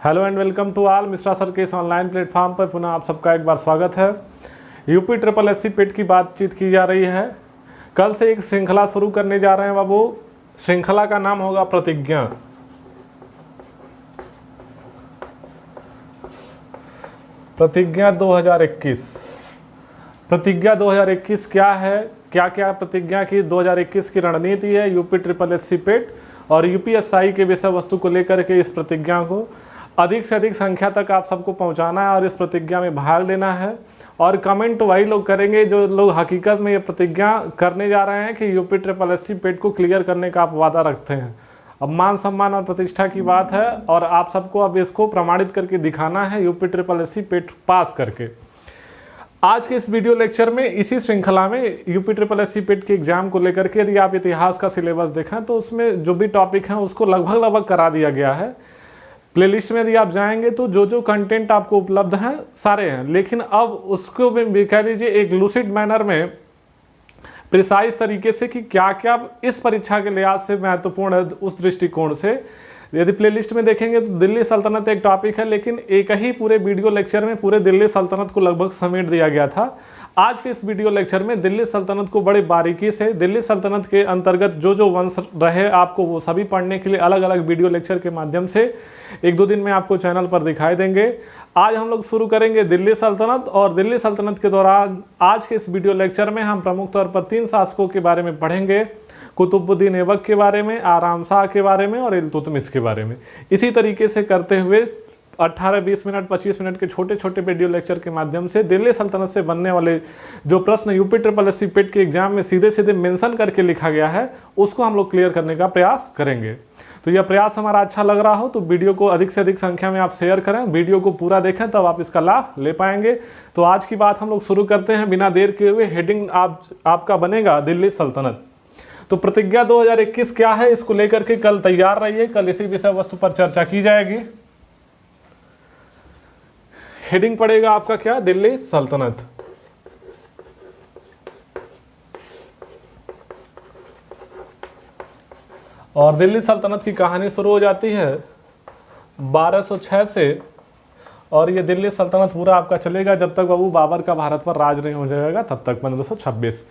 Hello and welcome to all mister sir के इस online platform पर पुनः आप सबका एक बार स्वागत है। यूपी ट्रिपल एससी पेट की बातचीत की जा रही है। कल से एक श्रृंखला शुरू करने जा रहे हैं बाबू। श्रृंखला का नाम होगा प्रतिज्ञा। प्रतिज्ञा 2021। प्रतिज्ञा 2021 क्या है, क्या क्या प्रतिज्ञा की 2021 की रणनीति है यूपी ट्रिपल एससी पेट और यूपीएसआई के विषय वस्तु को लेकर के इस प्रतिज्ञा को अधिक से अधिक संख्या तक आप सबको पहुंचाना है और इस प्रतिज्ञा में भाग लेना है। और कमेंट वही लोग करेंगे जो लोग हकीकत में ये प्रतिज्ञा करने जा रहे हैं कि यूपी ट्रिपल एससी पेट को क्लियर करने का आप वादा रखते हैं। अब मान सम्मान और प्रतिष्ठा की बात है और आप सबको अब इसको प्रमाणित करके दिखाना है यूपी ट्रिपल एससी पेट पास करके। आज के इस वीडियो लेक्चर में इसी श्रृंखला में यूपी ट्रिपल एससी पेट के एग्जाम को लेकर के यदि आप इतिहास का सिलेबस देखें तो उसमें जो भी टॉपिक हैं उसको लगभग करा दिया गया है। प्लेलिस्ट में यदि आप जाएंगे तो जो कंटेंट आपको उपलब्ध हैं सारे हैं, लेकिन अब उसको भी कह लीजिए एक लूसिड मैनर में प्रिसाइज तरीके से कि क्या क्या इस परीक्षा के लिहाज से महत्वपूर्ण है। उस दृष्टिकोण से यदि प्लेलिस्ट में देखेंगे तो दिल्ली सल्तनत एक टॉपिक है, लेकिन एक ही पूरे वीडियो लेक्चर में पूरे दिल्ली सल्तनत को लगभग समेट दिया गया था। आज के इस वीडियो लेक्चर में दिल्ली सल्तनत को बड़े बारीकी से दिल्ली सल्तनत के अंतर्गत जो वंश रहे आपको वो सभी पढ़ने के लिए अलग अलग वीडियो लेक्चर के माध्यम से एक दो दिन में आपको चैनल पर दिखाई देंगे। आज हम लोग शुरू करेंगे दिल्ली सल्तनत और दिल्ली सल्तनत के दौरान आज के इस वीडियो लेक्चर में हम प्रमुख तौर पर 3 शासकों के बारे में पढ़ेंगे। कुतुबुद्दीन ऐबक के बारे में, आराम शाह के बारे में और इल्तुतमिश के बारे में। इसी तरीके से करते हुए 18-20 मिनट 25 मिनट के छोटे छोटे वीडियो लेक्चर के माध्यम से दिल्ली सल्तनत से बनने वाले जो प्रश्न यूपी ट्रिपल एससी पेट के एग्जाम में सीधे सीधे मेंशन करके लिखा गया है उसको हम लोग क्लियर करने का प्रयास करेंगे। तो यह प्रयास हमारा अच्छा लग रहा हो तो वीडियो को अधिक से अधिक संख्या में आप शेयर करें, वीडियो को पूरा देखें तब आप इसका लाभ ले पाएंगे। तो आज की बात हम लोग शुरू करते हैं बिना देर किए हुए। हेडिंग आपका बनेगा दिल्ली सल्तनत। तो प्रतिज्ञा 2021 क्या है, इसको लेकर के कल तैयार रहिए। कल इसी विषय वस्तु पर चर्चा की जाएगी। हेडिंग पड़ेगा आपका क्या, दिल्ली सल्तनत। और दिल्ली सल्तनत की कहानी शुरू हो जाती है 1206 से और ये दिल्ली सल्तनत पूरा आपका चलेगा जब तक बाबू बाबर का भारत पर राज नहीं हो जाएगा, तब तक 1526।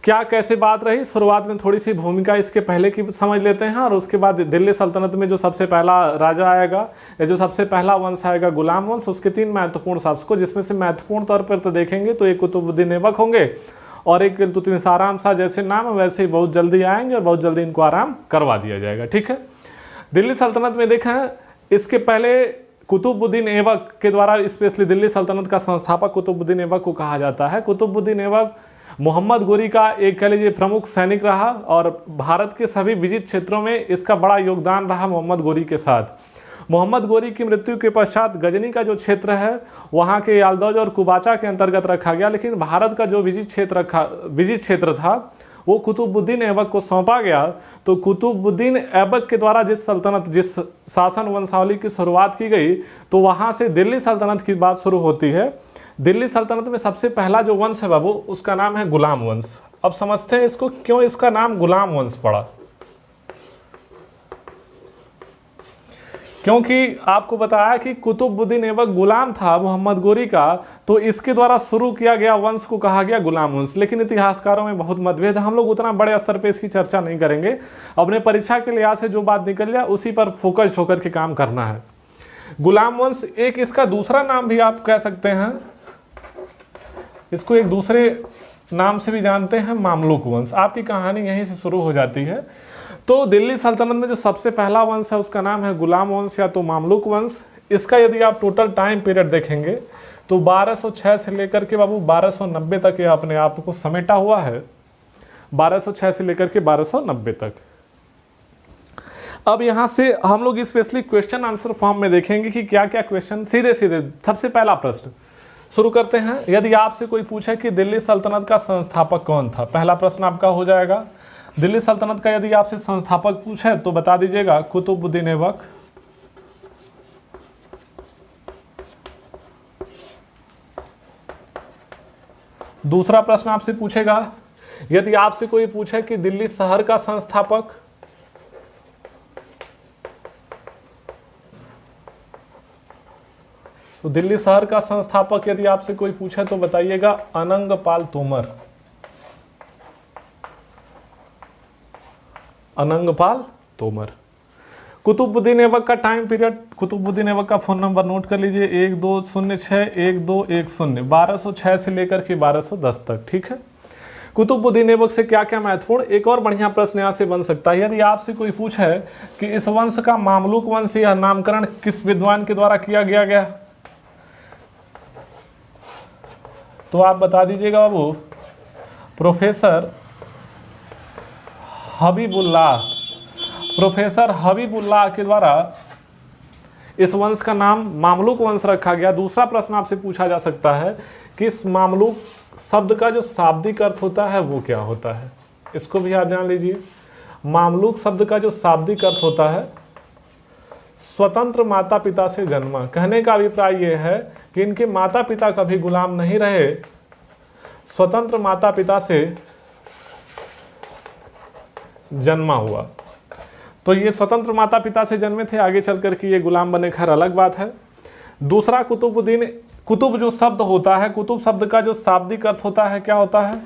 क्या कैसे बात रही, शुरुआत में थोड़ी सी भूमिका इसके पहले की समझ लेते हैं और उसके बाद दिल्ली सल्तनत में जो सबसे पहला राजा आएगा या जो सबसे पहला वंश आएगा गुलाम वंश, उसके 3 महत्वपूर्ण शासकों जिसमें से महत्वपूर्ण तौर पर तो देखेंगे तो एक कुतुबुद्दीन ऐबक होंगे और एक इल्तुतमिश। आराम शाह जैसे नाम वैसे ही बहुत जल्दी आएंगे और बहुत जल्दी इनको आराम करवा दिया जाएगा। ठीक है, दिल्ली सल्तनत में देखें इसके पहले कुतुबुद्दीन ऐबक के द्वारा स्पेशली दिल्ली सल्तनत का संस्थापक कुतुबुद्दीन ऐबक को कहा जाता है। कुतुबुद्दीन ऐबक मोहम्मद गोरी का एक कह लीजिए प्रमुख सैनिक रहा और भारत के सभी विजित क्षेत्रों में इसका बड़ा योगदान रहा मोहम्मद गोरी के साथ। मोहम्मद गोरी की मृत्यु के पश्चात गजनी का जो क्षेत्र है वहाँ के यालदौज और कुबाचा के अंतर्गत रखा गया, लेकिन भारत का जो विजित क्षेत्र था वो कुतुबुद्दीन ऐबक को सौंपा गया। तो कुतुबुद्दीन ऐबक के द्वारा जिस शासन वंशावली की शुरुआत की गई तो वहाँ से दिल्ली सल्तनत की बात शुरू होती है। दिल्ली सल्तनत में सबसे पहला जो वंश है बाबू उसका नाम है गुलाम वंश। अब समझते हैं इसको क्यों इसका नाम गुलाम वंश पड़ा। क्योंकि आपको बताया कि कुतुबुद्दीन ऐबक गुलाम था मोहम्मद गोरी का, तो इसके द्वारा शुरू किया गया वंश को कहा गया गुलाम वंश। लेकिन इतिहासकारों में बहुत मतभेद है, हम लोग उतना बड़े स्तर पे इसकी चर्चा नहीं करेंगे। अपने परीक्षा के लिहाज से जो बात निकल जाए उसी पर फोकस्ड होकर के काम करना है। गुलाम वंश एक इसका दूसरा नाम भी आप कह सकते हैं, इसको एक दूसरे नाम से भी जानते हैं, मामलुक वंश। आपकी कहानी यहीं से शुरू हो जाती है। तो दिल्ली सल्तनत में जो सबसे पहला वंश है उसका नाम है गुलाम वंश या तो मामलुक वंश। इसका यदि आप टोटल टाइम पीरियड देखेंगे तो 1206 से लेकर के बाबू 1290 तक ये अपने आप को समेटा हुआ है। 1206 से लेकर के 1290 तक। अब यहाँ से हम लोग स्पेशली क्वेश्चन आंसर फॉर्म में देखेंगे कि क्या क्या क्वेश्चन सीधे सीधे। सबसे पहला प्रश्न शुरू करते हैं। यदि आपसे कोई पूछे कि दिल्ली सल्तनत का संस्थापक कौन था, पहला प्रश्न आपका हो जाएगा दिल्ली सल्तनत का यदि आपसे संस्थापक पूछे तो बता दीजिएगा कुतुबुद्दीन ऐबक। दूसरा प्रश्न आपसे पूछेगा यदि आपसे कोई पूछे कि दिल्ली शहर का संस्थापक तो दिल्ली शहर का संस्थापक यदि आपसे कोई पूछे तो बताइएगा अनंगपाल तोमर। अनंगपाल तोमर। कुतुबुद्दीन ऐबक का टाइम पीरियड, कुतुबुद्दीन ऐबक का फ़ोन नंबर नोट कर लीजिए 1206-1210, 1206 से लेकर के 1210 तक। ठीक है। कुतुबुद्दीन ऐबक से क्या क्या महत्वपूर्ण, एक और बढ़िया प्रश्न यहाँ से बन सकता है। यदि आपसे कोई पूछे कि इस वंश का मामलुक वंश यह नामकरण किस विद्वान के द्वारा किया गया, तो आप बता दीजिएगा बाबू प्रोफेसर हबीबुल्लाह। प्रोफेसर हबीबुल्लाह के द्वारा इस वंश का नाम मामलुक वंश रखा गया। दूसरा प्रश्न आपसे पूछा जा सकता है कि इस मामलुक शब्द का जो शाब्दिक अर्थ होता है वो क्या होता है, इसको भी आप जान लीजिए। मामलुक शब्द का जो शाब्दिक अर्थ होता है स्वतंत्र माता पिता से जन्मा। कहने का अभिप्राय यह है कि इनके माता पिता कभी गुलाम नहीं रहे, स्वतंत्र माता पिता से जन्मा हुआ। तो ये स्वतंत्र माता पिता से जन्मे थे, आगे चल कर के ये गुलाम बने, खैर अलग बात है। दूसरा कुतुबुद्दीन, कुतुब जो शब्द होता है, कुतुब शब्द का जो शाब्दिक अर्थ होता है क्या होता है,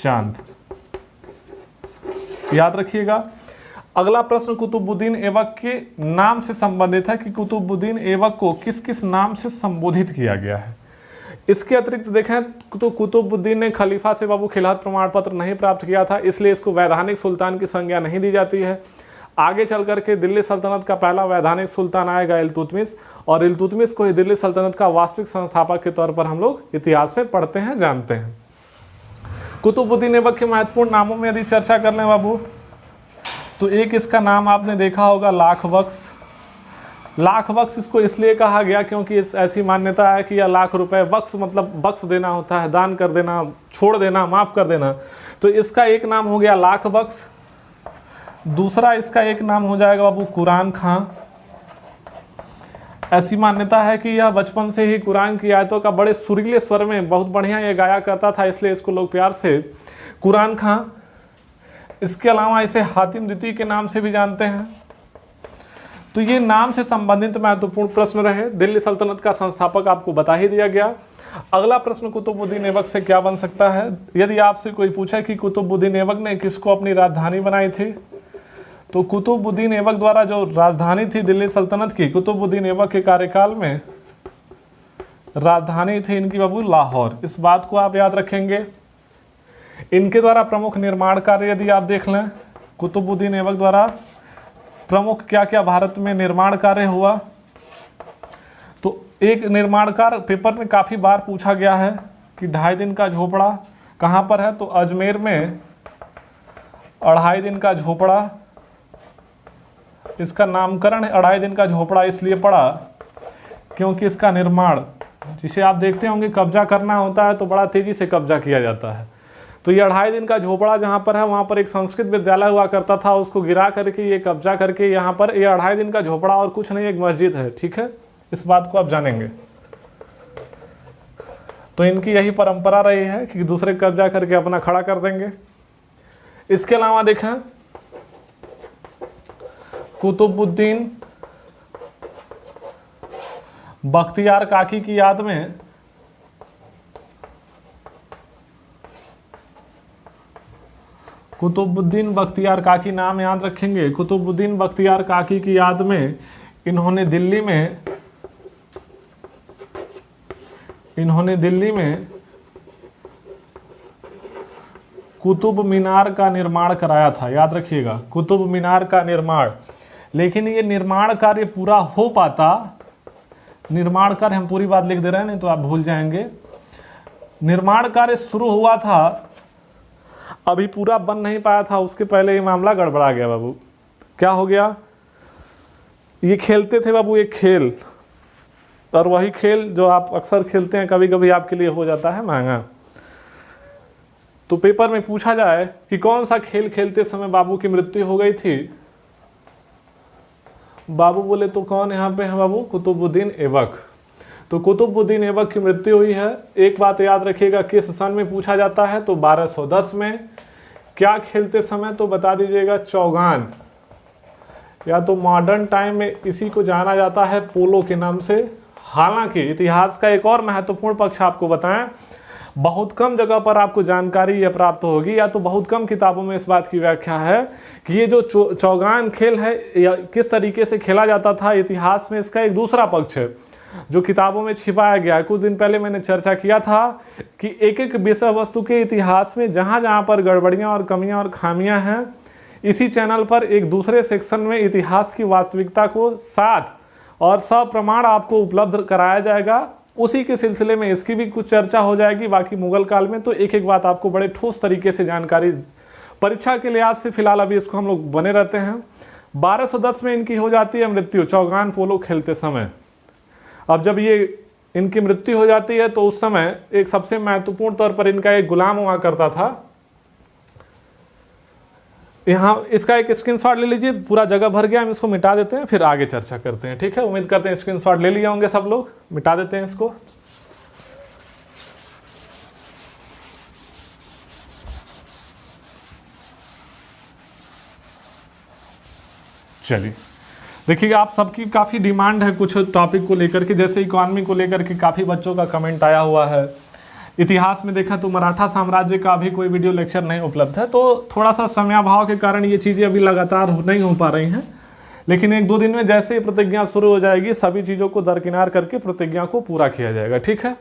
चांद। याद रखिएगा। अगला प्रश्न कुतुबुद्दीन ऐबक के नाम से संबंधित है कि कुतुबुद्दीन ऐबक को किस किस नाम से संबोधित किया गया है। इसके अतिरिक्त देखें तो कुतुबुद्दीन ने खलीफा से बाबू खिलाफत प्रमाण पत्र नहीं प्राप्त किया था, इसलिए इसको वैधानिक सुल्तान की संज्ञा नहीं दी जाती है। आगे चल करके दिल्ली सल्तनत का पहला वैधानिक सुल्तान आएगा इल्तुतमिश, और इल्तुतमिश को ही दिल्ली सल्तनत का वास्तविक संस्थापक के तौर पर हम लोग इतिहास में पढ़ते हैं, जानते हैं। कुतुबुद्दीन ऐबक के महत्वपूर्ण नामों में यदि चर्चा कर लें बाबू, तो एक इसका नाम आपने देखा होगा लाख बख्श। लाख बख्श इसको इसलिए कहा गया क्योंकि इस ऐसी मान्यता है कि यह लाख रुपए, बख्श मतलब बख्श देना होता है, दान कर देना, छोड़ देना, माफ़ कर देना। तो इसका एक नाम हो गया लाख बख्श। दूसरा इसका एक नाम हो जाएगा बाबू कुरान खां। ऐसी मान्यता है कि यह बचपन से ही कुरान की आयतों का बड़े सुरीले स्वर में बहुत बढ़िया ये गाया करता था, इसलिए इसको लोग प्यार से कुरान खां। इसके अलावा इसे हातिम द्वितीय के नाम से भी जानते हैं। तो ये नाम से संबंधित महत्वपूर्ण प्रश्न रहे। दिल्ली सल्तनत का संस्थापक आपको बता ही दिया गया। अगला प्रश्न कुतुबुद्दीन ऐबक से क्या बन सकता है, यदि आपसे कोई पूछे कि कुतुबुद्दीन ऐबक ने किसको अपनी राजधानी बनाई थी, तो कुतुबुद्दीन ऐबक द्वारा जो राजधानी थी दिल्ली सल्तनत की, कुतुबुद्दीन ऐबक के कार्यकाल में राजधानी थी इनकी बाबू लाहौर। इस बात को आप याद रखेंगे। इनके द्वारा प्रमुख निर्माण कार्य यदि आप देख लें, कुतुबुद्दीन ऐबक द्वारा प्रमुख क्या क्या भारत में निर्माण कार्य हुआ, तो एक निर्माण कार्य पेपर में काफ़ी बार पूछा गया है कि 2.5 दिन का झोपड़ा कहाँ पर है, तो अजमेर में 2.5 दिन का झोपड़ा। इसका नामकरण 2.5 दिन का झोपड़ा इसलिए पड़ा क्योंकि इसका निर्माण, जिसे आप देखते होंगे कब्जा करना होता है तो बड़ा तेज़ी से कब्जा किया जाता है। तो ये 2.5 दिन का झोपड़ा जहाँ पर है वहाँ पर एक संस्कृत विद्यालय हुआ करता था, उसको गिरा करके ये कब्जा करके यहाँ पर ये 2.5 दिन का झोपड़ा और कुछ नहीं, एक मस्जिद है। ठीक है, इस बात को आप जानेंगे। तो इनकी यही परंपरा रही है कि दूसरे कब्जा करके अपना खड़ा कर देंगे। इसके अलावा देखें कुतुबुद्दीन बख्तियार काकी की याद में कुतुबुद्दीन बख्तियार काकी नाम याद रखेंगे। कुतुबुद्दीन बख्तियार काकी की याद में इन्होंने दिल्ली में कुतुब मीनार का निर्माण कराया था। याद रखिएगा, कुतुब मीनार का निर्माण। लेकिन ये निर्माण कार्य पूरा हो पाता, निर्माण कार्य, हम पूरी बात लिख दे रहे हैं नहीं तो आप भूल जाएंगे। निर्माण कार्य शुरू हुआ था, अभी पूरा बन नहीं पाया था, उसके पहले ये मामला गड़बड़ा गया बाबू। क्या हो गया, ये खेलते थे बाबू एक खेल, और वही खेल जो आप अक्सर खेलते हैं कभी कभी आपके लिए हो जाता है महंगा। तो पेपर में पूछा जाए कि कौन सा खेल खेलते समय बाबू की मृत्यु हो गई थी, बाबू बोले तो कौन यहाँ पे है बाबू, कुतुबुद्दीन ऐबक। तो कुतुबुद्दीन ऐबक की मृत्यु हुई है। एक बात याद रखिएगा, किस सन में पूछा जाता है, तो 1210 में। क्या खेलते समय, तो बता दीजिएगा चौगान। या तो मॉडर्न टाइम में इसी को जाना जाता है पोलो के नाम से। हालांकि इतिहास का एक और महत्वपूर्ण पक्ष आपको बताएं, बहुत कम जगह पर आपको जानकारी यह प्राप्त होगी या तो बहुत कम किताबों में इस बात की व्याख्या है कि ये जो चौगान खेल है या किस तरीके से खेला जाता था, इतिहास में इसका एक दूसरा पक्ष है जो किताबों में छिपाया गया है। कुछ दिन पहले मैंने चर्चा किया था कि एक एक विषय वस्तु के इतिहास में जहाँ जहाँ पर गड़बड़ियाँ और कमियाँ और खामियाँ हैं, इसी चैनल पर एक दूसरे सेक्शन में इतिहास की वास्तविकता को साथ और सप्रमाण आपको उपलब्ध कराया जाएगा। उसी के सिलसिले में इसकी भी कुछ चर्चा हो जाएगी। बाकी मुगल काल में तो एक एक बात आपको बड़े ठोस तरीके से जानकारी परीक्षा के लिहाज से फिलहाल अभी इसको हम लोग बने रहते हैं। 1210 में इनकी हो जाती है मृत्यु चौगान पोलो खेलते समय। अब जब ये इनकी मृत्यु हो जाती है तो उस समय एक सबसे महत्वपूर्ण तौर पर इनका एक गुलाम हुआ करता था। यहाँ इसका एक स्क्रीनशॉट ले लीजिए, पूरा जगह भर गया, हम इसको मिटा देते हैं फिर आगे चर्चा करते हैं, ठीक है। उम्मीद करते हैं स्क्रीनशॉट ले लिए होंगे सब लोग। मिटा देते हैं इसको। चलिए देखिए, आप सबकी काफ़ी डिमांड है कुछ टॉपिक को लेकर के, जैसे इकोनॉमी को लेकर के काफ़ी बच्चों का कमेंट आया हुआ है। इतिहास में देखा तो मराठा साम्राज्य का भी कोई वीडियो लेक्चर नहीं उपलब्ध है, तो थोड़ा सा समयाभाव के कारण ये चीज़ें अभी लगातार नहीं हो पा रही हैं। लेकिन एक दो दिन में जैसे ही प्रतिज्ञा शुरू हो जाएगी, सभी चीज़ों को दरकिनार करके प्रतिज्ञा को पूरा किया जाएगा, ठीक है।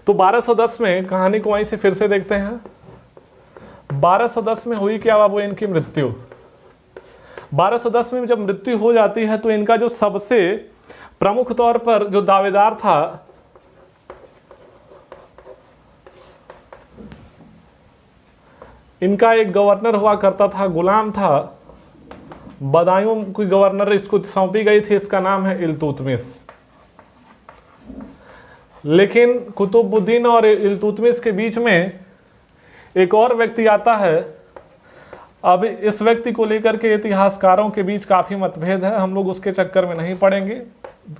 तो 1210 में कहानी को वहीं से फिर से देखते हैं। 1210 में हुई क्या बाबू इनकी मृत्यु। 1210 में जब मृत्यु हो जाती है तो इनका जो सबसे प्रमुख तौर पर जो दावेदार था, इनका एक गवर्नर हुआ करता था, गुलाम था, बदायूं की गवर्नर इसको सौंपी गई थी, इसका नाम है इल्तुतमिश। लेकिन कुतुबुद्दीन और इल्तुतमिश के बीच में एक और व्यक्ति आता है। अब इस व्यक्ति को लेकर के इतिहासकारों के बीच काफ़ी मतभेद है, हम लोग उसके चक्कर में नहीं पड़ेंगे।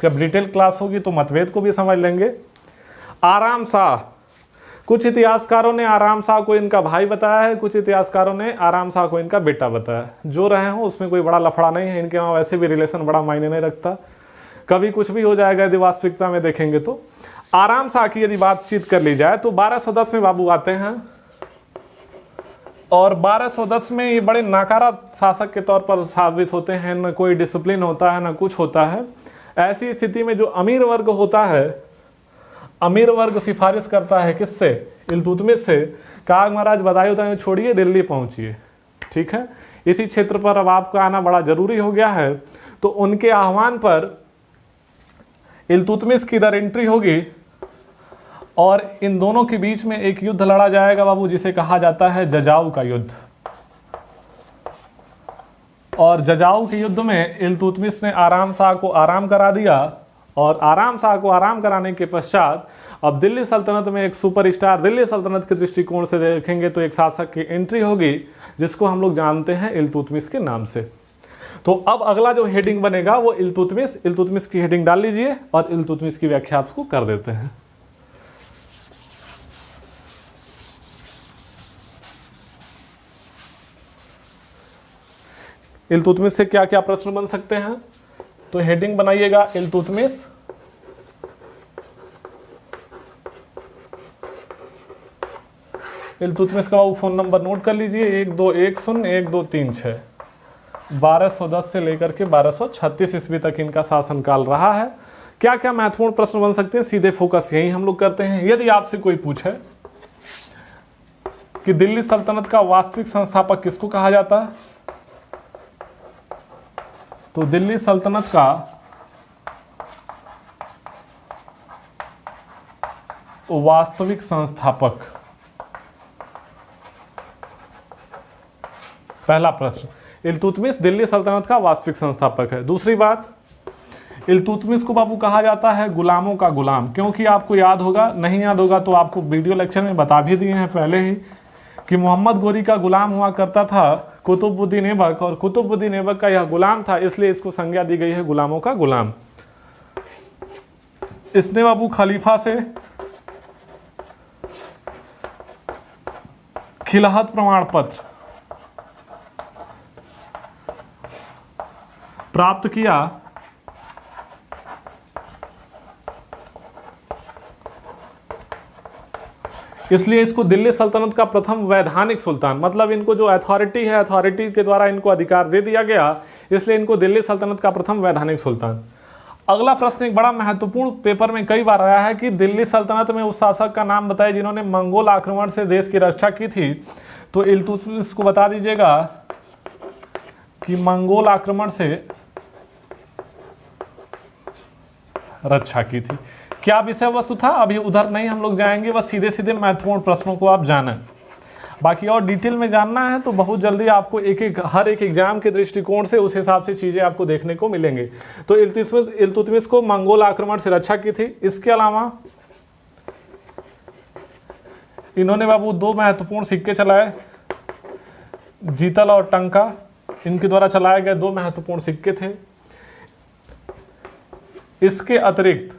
जब डिटेल क्लास होगी तो मतभेद को भी समझ लेंगे। आराम शाह, कुछ इतिहासकारों ने आराम शाह को इनका भाई बताया है, कुछ इतिहासकारों ने आराम शाह को इनका बेटा बताया। जो रहे हो उसमें कोई बड़ा लफड़ा नहीं है, इनके वहाँ वैसे भी रिलेशन बड़ा मायने नहीं रखता, कभी कुछ भी हो जाएगा यदि वास्तविकता में देखेंगे तो। आराम शाह की यदि बातचीत कर ली जाए तो 1210 में बाबू आते हैं और 1210 में ये बड़े नाकारा शासक के तौर पर साबित होते हैं। न कोई डिसिप्लिन होता है, न कुछ होता है। ऐसी स्थिति में जो अमीर वर्ग होता है, अमीर वर्ग सिफारिश करता है किससे, इल्तुतमिश से, कहा महाराज बदायूं तदायूं छोड़िए, दिल्ली पहुंचिए, ठीक है। इसी क्षेत्र पर अब आपका आना बड़ा जरूरी हो गया है। तो उनके आह्वान पर इल्तुतमिश की इधर एंट्री होगी और इन दोनों के बीच में एक युद्ध लड़ा जाएगा बाबू, जिसे कहा जाता है जजाऊ का युद्ध। और जजाऊ के युद्ध में इल्तुतमिश ने आराम शाह को आराम करा दिया और आराम शाह को आराम कराने के पश्चात अब दिल्ली सल्तनत में एक सुपरस्टार, दिल्ली सल्तनत के दृष्टिकोण से देखेंगे तो एक शासक की एंट्री होगी जिसको हम लोग जानते हैं इल्तुतमिश के नाम से। तो अब अगला जो हेडिंग बनेगा वो इल्तुतमिश की हेडिंग डाल लीजिए और इल्तुतमिश की व्याख्या आपको कर देते हैं। इल्तुतमिश से क्या क्या प्रश्न बन सकते हैं, तो हेडिंग बनाइएगा इल्तुतमिश। इल्तुतमिश का फ़ोन नंबर नोट कर लीजिए 12101236। 1210 से लेकर के 1236 ईस्वी तक इनका शासनकाल रहा है। क्या क्या महत्वपूर्ण प्रश्न बन सकते हैं, सीधे फोकस यही हम लोग करते हैं। यदि आपसे कोई पूछे कि दिल्ली सल्तनत का वास्तविक संस्थापक किसको कहा जाता है, तो दिल्ली सल्तनत का वास्तविक संस्थापक, पहला प्रश्न, इल्तुतमिश दिल्ली सल्तनत का वास्तविक संस्थापक है। दूसरी बात, इल्तुतमिश को बाबू कहा जाता है गुलामों का गुलाम, क्योंकि आपको याद होगा, नहीं याद होगा तो आपको वीडियो लेक्चर में बता भी दिए हैं पहले ही कि मोहम्मद गोरी का गुलाम हुआ करता था कुतुबुद्दीन ऐबक, और कुतुबुद्दीन ऐबक का यह गुलाम था, इसलिए इसको संज्ञा दी गई है गुलामों का गुलाम। इसने बाबू खलीफा से खिलाहत प्रमाण पत्र प्राप्त किया, इसलिए इसको दिल्ली सल्तनत का प्रथम वैधानिक सुल्तान, मतलब इनको जो अथॉरिटी है, अथॉरिटी के द्वारा इनको अधिकार दे दिया गया, इसलिए इनको दिल्ली सल्तनत का प्रथम वैधानिक सुल्तान। अगला प्रश्न एक बड़ा महत्वपूर्ण पेपर में कई बार आया है कि दिल्ली सल्तनत में उस शासक का नाम बताइए जिन्होंने मंगोल आक्रमण से देश की रक्षा की थी। तो इल्तुतमिश को बता दीजिएगा कि मंगोल आक्रमण से रक्षा की थी। क्या विषय वस्तु था अभी उधर नहीं हम लोग जाएंगे, बस सीधे सीधे महत्वपूर्ण प्रश्नों को आप जानें। बाकी और डिटेल में जानना है तो बहुत जल्दी आपको हर एक एग्जाम के दृष्टिकोण से उस हिसाब से चीज़ें आपको देखने को मिलेंगे। तो इल्तुतमिश को मंगोल आक्रमण से रक्षा की थी। इसके अलावा इन्होंने बाबू 2 महत्वपूर्ण सिक्के चलाए, जीतल और टंका, इनके द्वारा चलाए गए 2 महत्वपूर्ण सिक्के थे। इसके अतिरिक्त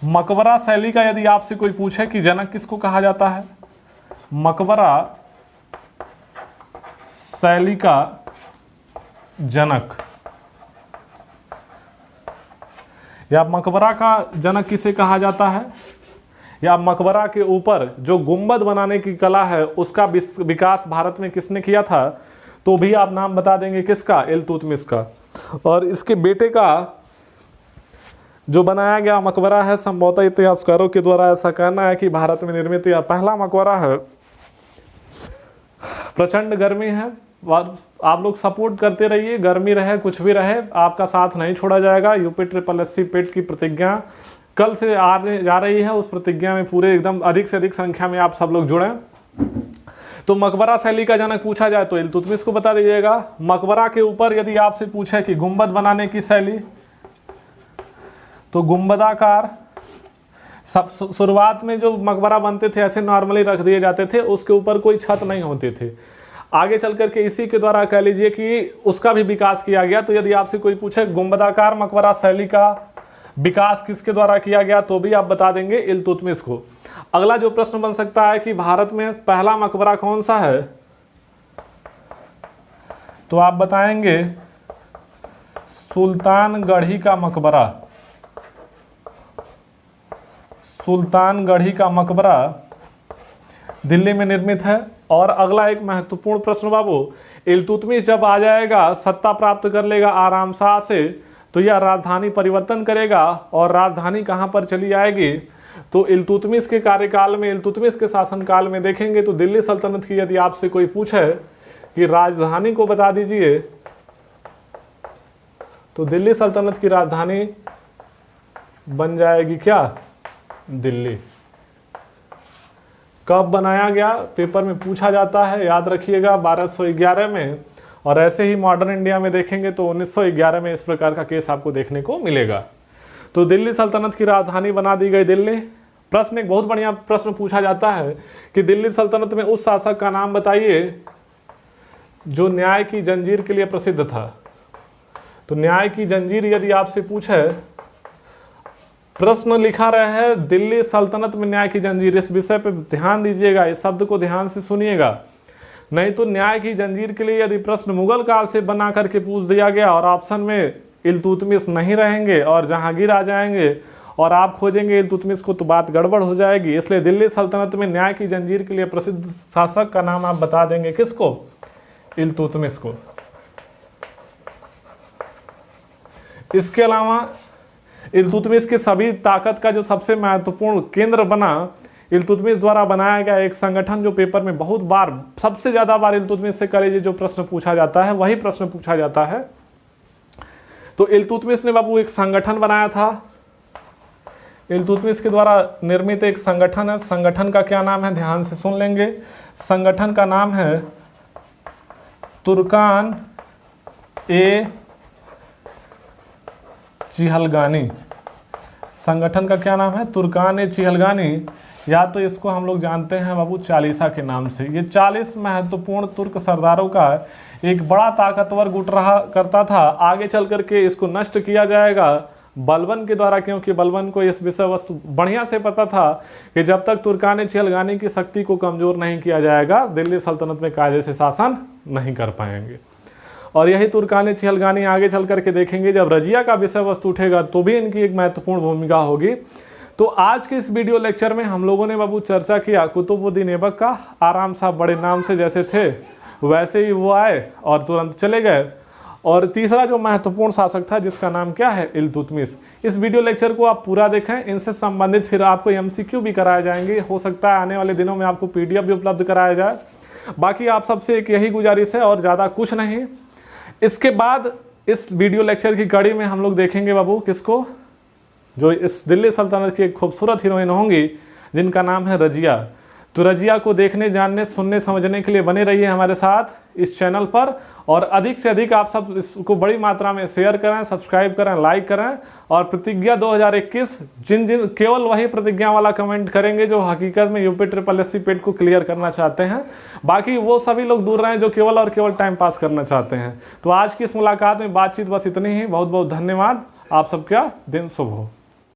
मकबरा शैली का यदि आपसे कोई पूछे कि जनक किसको कहा जाता है, मकबरा शैली का जनक या मकबरा का जनक किसे कहा जाता है, या मकबरा के ऊपर जो गुंबद बनाने की कला है उसका विकास भारत में किसने किया था, तो भी आप नाम बता देंगे किसका, इल्तुतमिश का। और इसके बेटे का जो बनाया गया मकबरा है, संभवतः इतिहासकारों के द्वारा ऐसा कहना है कि भारत में निर्मित यह पहला मकबरा है। प्रचंड गर्मी है, आप लोग सपोर्ट करते रहिए, गर्मी रहे कुछ भी रहे, आपका साथ नहीं छोड़ा जाएगा। यूपीएससी पेट की प्रतिज्ञा कल से आने जा रही है, उस प्रतिज्ञा में पूरे एकदम अधिक से अधिक संख्या में आप सब लोग जुड़ें। तो मकबरा शैली का जनक पूछा जाए तो इल्तुतमिश को बता दीजिएगा। मकबरा के ऊपर यदि आपसे पूछे कि गुंबद बनाने की शैली, तो गुंबदाकार, सब शुरुआत में जो मकबरा बनते थे ऐसे नॉर्मली रख दिए जाते थे, उसके ऊपर कोई छत नहीं होते थे। आगे चल करके इसी के द्वारा कह लीजिए कि उसका भी विकास किया गया। तो यदि आपसे कोई पूछे गुंबदाकार मकबरा शैली का विकास किसके द्वारा किया गया, तो भी आप बता देंगे इल्तुतमिश को। अगला जो प्रश्न बन सकता है कि भारत में पहला मकबरा कौन सा है, तो आप बताएंगे सुल्तानगढ़ी का मकबरा। सुल्तानगढ़ी का मकबरा दिल्ली में निर्मित है। और अगला एक महत्वपूर्ण प्रश्न बाबू, इल्तुतमिश जब आ जाएगा, सत्ता प्राप्त कर लेगा आराम शाह से, तो यह राजधानी परिवर्तन करेगा। और राजधानी कहाँ पर चली आएगी, तो इल्तुतमिश के कार्यकाल में, इल्तुतमिश के शासनकाल में देखेंगे तो दिल्ली सल्तनत की यदि आपसे कोई पूछे कि राजधानी को बता दीजिए, तो दिल्ली सल्तनत की राजधानी बन जाएगी क्या, दिल्ली। कब बनाया गया, पेपर में पूछा जाता है, याद रखिएगा 1211 में। और ऐसे ही मॉडर्न इंडिया में देखेंगे तो 1911 में इस प्रकार का केस आपको देखने को मिलेगा। तो दिल्ली सल्तनत की राजधानी बना दी गई दिल्ली। प्रश्न एक बहुत बढ़िया प्रश्न पूछा जाता है कि दिल्ली सल्तनत में उस शासक का नाम बताइए जो न्याय की जंजीर के लिए प्रसिद्ध था। तो न्याय की जंजीर यदि आपसे पूछे, प्रश्न लिखा रहे हैं दिल्ली सल्तनत में न्याय की जंजीर, इस विषय पर ध्यान दीजिएगा, इस शब्द को ध्यान से सुनिएगा। नहीं तो न्याय की जंजीर के लिए यदि प्रश्न मुगल काल से बना करके पूछ दिया गया और ऑप्शन में इल्तुतमिश नहीं रहेंगे और जहांगीर आ जाएंगे और आप खोजेंगे इल्तुतमिश को, तो बात गड़बड़ हो जाएगी। इसलिए दिल्ली सल्तनत में न्याय की जंजीर के लिए प्रसिद्ध शासक का नाम आप बता देंगे किसको, इल्तुतमिश को। इसके अलावा इल्तुतमिश के सभी ताकत का जो सबसे महत्वपूर्ण केंद्र बना, इल्तुतमिश द्वारा बनाया गया एक संगठन जो पेपर में बहुत बार, सबसे ज़्यादा बार इल्तुतमिश से कह लीजिए जो प्रश्न पूछा जाता है वही प्रश्न पूछा जाता है। तो इल्तुतमिश ने बाबू एक संगठन बनाया था। इल्तुतमिश के द्वारा निर्मित एक संगठन है। संगठन का क्या नाम है, ध्यान से सुन लेंगे। संगठन का नाम है तुर्कान ए चिहलगानी। संगठन का क्या नाम है, तुर्कान ए चिहलगानी, या तो इसको हम लोग जानते हैं बाबू चालीसा के नाम से। ये 40 महत्वपूर्ण तुर्क सरदारों का एक बड़ा ताकतवर गुट रहा करता था। आगे चल करके इसको नष्ट किया जाएगा बलबन के द्वारा, क्योंकि बलबन को इस विषय वस्तु बढ़िया से पता था कि जब तक तुर्कान चिहलगानी की शक्ति को कमज़ोर नहीं किया जाएगा, दिल्ली सल्तनत में कायदे से शासन नहीं कर पाएंगे। और यही तुर्कान चिहलगानी आगे चल करके देखेंगे, जब रजिया का विषय वस्तु उठेगा तो भी इनकी एक महत्वपूर्ण भूमिका होगी। तो आज के इस वीडियो लेक्चर में हम लोगों ने बाबू चर्चा किया कुतुबुद्दीन ऐबक का। आराम साहब बड़े नाम से जैसे थे वैसे ही वो आए और तुरंत चले गए। और तीसरा जो महत्वपूर्ण शासक था जिसका नाम क्या है, इल्तुतमिश। इस वीडियो लेक्चर को आप पूरा देखें, इनसे संबंधित फिर आपको MCQ भी कराए जाएंगे। हो सकता है आने वाले दिनों में आपको PDF भी उपलब्ध कराया जाए। बाकी आप सबसे एक यही गुजारिश है और ज़्यादा कुछ नहीं। इसके बाद इस वीडियो लेक्चर की कड़ी में हम लोग देखेंगे बाबू किसको, जो इस दिल्ली सल्तनत की एक खूबसूरत हीरोइन होंगी जिनका नाम है रजिया। तो रजिया को देखने, जानने, सुनने, समझने के लिए बने रहिए हमारे साथ इस चैनल पर। और अधिक से अधिक आप सब इसको बड़ी मात्रा में शेयर करें, सब्सक्राइब करें, लाइक करें। और प्रतिज्ञा 2021 जिन केवल वही प्रतिज्ञा वाला कमेंट करेंगे जो हकीकत में UPSSC पेट को क्लियर करना चाहते हैं। बाकी वो सभी लोग दूर रहें जो केवल और केवल टाइम पास करना चाहते हैं। तो आज की इस मुलाकात में बातचीत बस इतनी ही। बहुत बहुत धन्यवाद। आप सबका दिन शुभ हो।